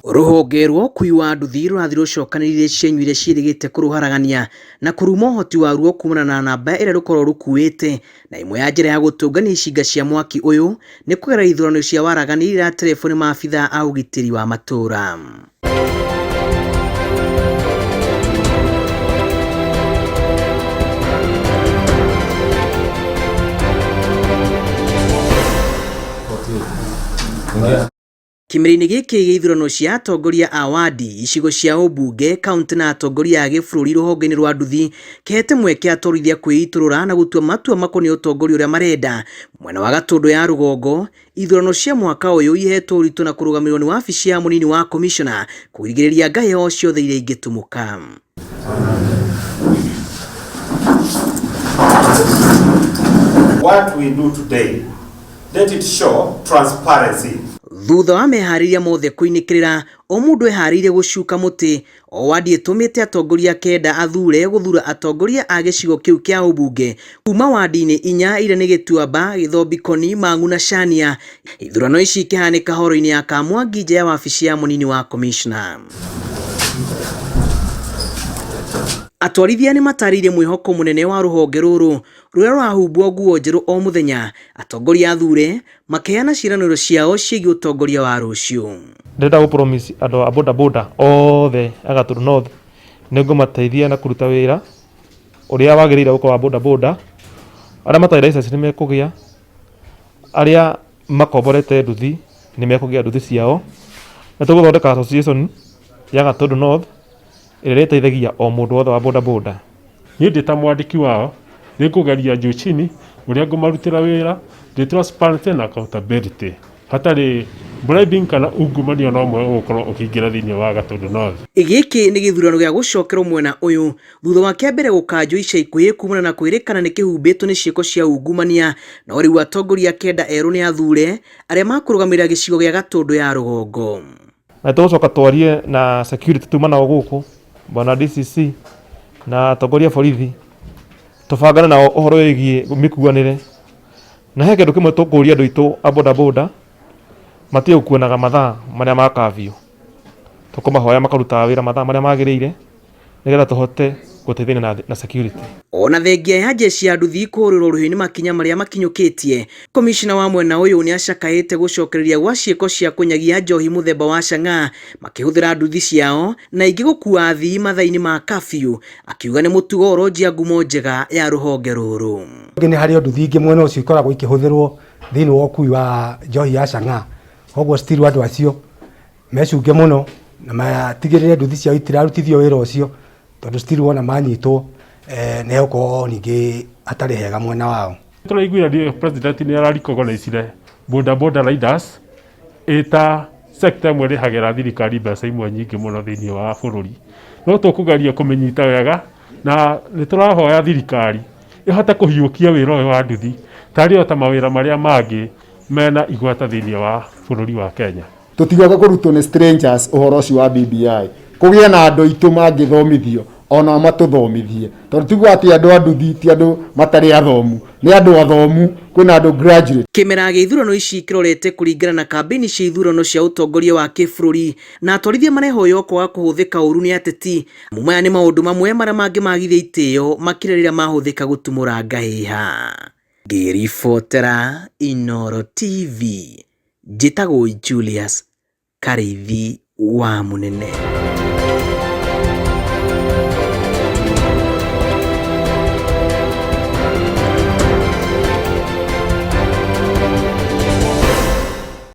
Ruhonge rwa ũkui wa nduthi rũrathi rũcokanĩrĩire cienyũ iria ciĩrĩgĩte kũrũharagania na kũruma ũhoti waruo kumana na namba ĩrĩa rũkorwo rũkuĩte, na imwe ya njĩra ya gũtũngania icinga cia mwaki ũyũ nĩ kũgerera ithurano cia waragani iria telefoni maabithaa a ũgitĩri wa matũra. Kĩmera-inĩ gĩkĩ gĩa ithurano cia atongoria a wadi, icigo cia ũmbunge, kaunti na atongoria a gĩbũrũri, rũhonge-inĩ rwa nduthi kehete mweke atorithia kwĩitũrũra na gũtua matua makoniĩ ũtongoria ũrĩa marenda. Mwena wa Gatũndũ ya rũgongo, ithurano cia mwaka ũyũ ihetwo ũritũ na kũrũgamĩrĩrwo nĩ wabici ya mũnini wa commissioner kũgirĩrĩria ngahĩho ciothe iria ingĩtumũka. What we do today, let it show transparency. Thutha wa meharĩria mothe kũinĩkĩrĩra, o mũndũ eharĩirie gũcuka mũtĩ, o wadi ĩtũmĩte atongoria kenda athure gũthura atongoria a gĩcigo kĩu kĩa ũmbunge kuma wadi-inĩ inya iria nĩ Gĩtuamba, Gĩthombi, Mang'u na Chania. Ithurano ici ikĩhanĩka horo-inĩ ya Kamwangi nja ya wabici ya mũnini wa commissioner. Atwarithia nĩ matarĩirie mwĩhoko mũnene wa rũhonge rũrũ rũrĩa rũrahumbwo nguo njerũ o mũthenya, atongoria athure makeana ciĩranĩro ciao ciĩgiĩ ũtongoria wa rũciũ. Ndĩrenda gũ-promise andũ a bodaboda othe a Gatũndũ North nĩ ngũmateithia na kũruta wĩra ũrĩa wagĩrĩire gũkorwo wa bodaboda. Arĩa matarĩ license nĩ mekũgĩa, arĩa makomborete nduthi nĩ mekũgĩa nduthi ciao. Nĩ tũgũthondeka association ya Gatũndũ North ĩrĩa ĩteithagia o mũndũ wothe wa bodaboda. Niĩ ndĩ ta mwandĩki wao nĩ ngũgeria juu chini ũrĩa ngũmarutĩra wĩra, ndĩ transparent na accountability, hatarĩ bribing kana ungumania no ũmwe ũgũkorwo ũkĩingĩra thĩinĩ wa Gatũndũ North. Gĩkĩ nĩ gĩthurano gĩa gũcokerwo mwena ũyũ thutha wa kĩambere gũkanjwo ica ikuhĩ kumana na kwĩrĩkana nĩ kĩhumbĩtwo nĩ ciĩko cia ungumania, no rĩu atongoria kenda erũ nĩ athure arĩa makũrũgamĩrĩra gĩcigo gĩa Gatũndũ ya rũgongo. Na tũgũcoka twarie na security tuma nao gũkũ, bwana DCC na atongoria borithi, tũbangane nao ũhoro wĩgiĩ mĩkuanĩre, na he kĩndũ kĩmwe tũkũria andũ aitũ a bodaboda matige gũkuanaga mathaa marĩa ma curfew. Tũkũmahoya makarutaga wĩra mathaa marĩa magĩrĩire nĩgetha tũhote gũteithania na security. Ona thengia ya jeshi ya nduthi kũhũrĩrwo rũhĩ-inĩ makinya marĩa makinyũkĩtie, commissioner wa mwena ũyũ nĩ acakaĩte gũcokereria gwa ciĩko cia kũnyagia njohi mũthemba wa chang'aa makĩhũthĩra nduthi ciao na ingĩ gũkua athii mathaa-inĩ ma curfew, akiuga nĩ mũtugo ũronjia ngumo njega ya rũhonge rũrũ. Nĩ harĩ nduthi ingĩ mwena ũcio ikoragwo ikĩhũthĩrwo thĩinĩ wa ũkui wa njohi ya chang'aa, koguo still andũ acio mecunge mũno na matigĩrĩre nduthi ciao itirarutithio wĩra ũcio, tondũ still wona manyitwo nĩ gũkorwo ningĩ hatarĩ hega mwena wao. Tũraiguithania president nĩ araricognize bodaboda riders ĩta sector ĩmwe ĩrĩhagĩra thirikari mbeca imwe nyingĩ mũno thĩinĩ wa bũrũri, no tũkũgeria kũmĩnyita wega na nĩ tũrahoya thirikari ĩhote kũhiũkia wĩra ũyũ wa nduthi tarĩ ta mawĩra marĩa mangĩ mena igweta thĩinĩ wa bũrũri wa Kenya. Tũtigaga kũrutwo nĩ strangers ũhoro ũcio wa BBI, kũgĩa na andũ aitũ mangĩthomithio ona matũthomithie, tondũ tiguo atĩ andũ a nduthi ti andũ matarĩ athomu, nĩ andũ athomu, kwĩna andũ graduate. Kĩmera gĩa ithurano ici kĩrorete kũringana na kambĩini cia ithurano cia ũtongoria wa kĩbũrũri, na atwarithia marehoywo kwaga kũhũthĩka ũru nĩ ateti. Maya nĩ maũndũ mamwe marĩa mangĩmagithia itĩo makĩria rĩrĩa mahũthĩka gũtumũra ngahĩha. Ngĩribotera Inooro TV, njĩtagwo Julius Karĩithi wa Mũnene.